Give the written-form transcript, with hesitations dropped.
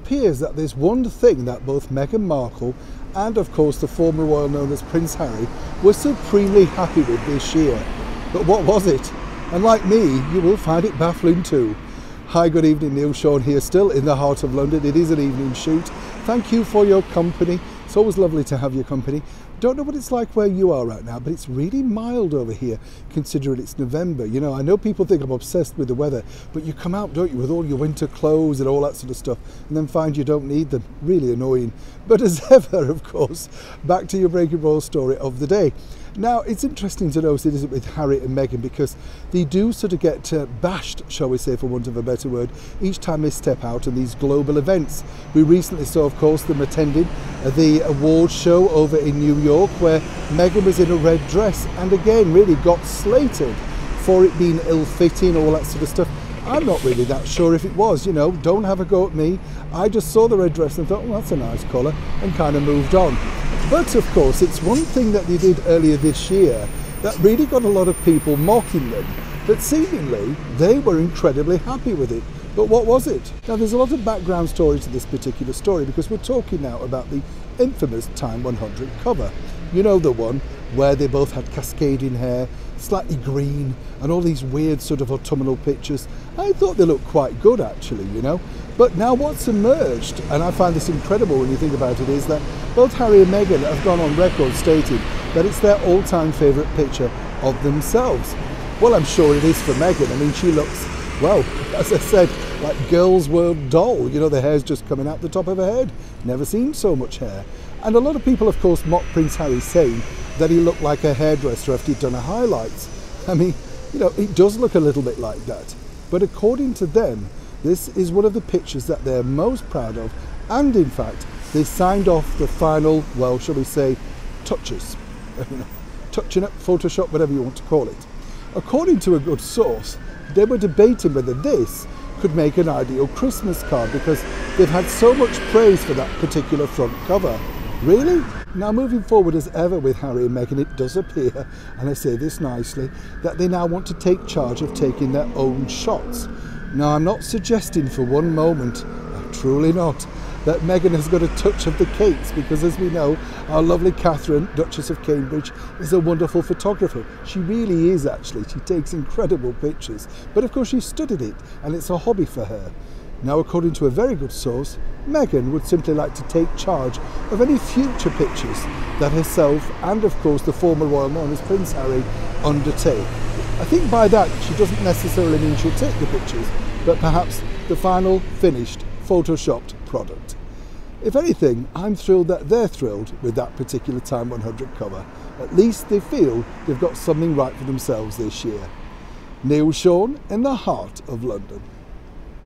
appears that there's one thing that both Meghan Markle and of course the former royal known as Prince Harry were supremely happy with this year. But what was it? And like me, you will find it baffling too. Hi, good evening, Neil Sean here, still in the heart of London. It is an evening shoot. Thank you for your company. It's always lovely to have your company. Don't know what it's like where you are right now, but it's really mild over here, considering it's November. You know, I know people think I'm obsessed with the weather, but you come out, don't you, with all your winter clothes and all that sort of stuff, and then find you don't need them. Really annoying. But as ever, of course, back to your breaking ball story of the day. Now, it's interesting to notice, isn't it, with Harry and Meghan, because they do sort of get bashed, shall we say, for want of a better word, each time they step out in these global events. We recently saw, of course, them attending the awards show over in New York, where Meghan was in a red dress and again really got slated for it being ill-fitting, all that sort of stuff. I'm not really that sure if it was, you know, don't have a go at me. I just saw the red dress and thought, well, that's a nice colour, and kind of moved on. But of course, it's one thing that they did earlier this year that really got a lot of people mocking them, but seemingly they were incredibly happy with it. But what was it? Now, there's a lot of background story to this particular story, because we're talking now about the infamous Time 100 cover. You know, the one where they both had cascading hair, slightly green, and all these weird sort of autumnal pictures. I thought they looked quite good, actually, you know. But now what's emerged, and I find this incredible when you think about it, is that both Harry and Meghan have gone on record stating that it's their all-time favourite picture of themselves. Well, I'm sure it is for Meghan. I mean, she looks, well, as I said, like girl's world doll. You know, the hair's just coming out the top of her head. Never seen so much hair. And a lot of people, of course, mock Prince Harry, saying that he looked like a hairdresser after he'd done her highlights. I mean, you know, it does look a little bit like that. But according to them, this is one of the pictures that they're most proud of. And in fact, they signed off the final, well, shall we say, touches. Touching up, Photoshop, whatever you want to call it. According to a good source, they were debating whether this could make an ideal Christmas card, because they've had so much praise for that particular front cover. Really? Now, moving forward as ever with Harry and Meghan, it does appear, and I say this nicely, that they now want to take charge of taking their own shots. Now, I'm not suggesting for one moment, truly not, that Meghan has got a touch of the cakes, because as we know, our lovely Catherine, Duchess of Cambridge, is a wonderful photographer. She really is, actually. She takes incredible pictures. But of course, she studied it, and it's a hobby for her. Now, according to a very good source, Meghan would simply like to take charge of any future pictures that herself and, of course, the former royal known as Prince Harry undertake. I think by that, she doesn't necessarily mean she'll take the pictures, but perhaps the final, finished, photoshopped product. If anything, I'm thrilled that they're thrilled with that particular Time 100 cover. At least they feel they've got something right for themselves this year. Neil Sean in the heart of London.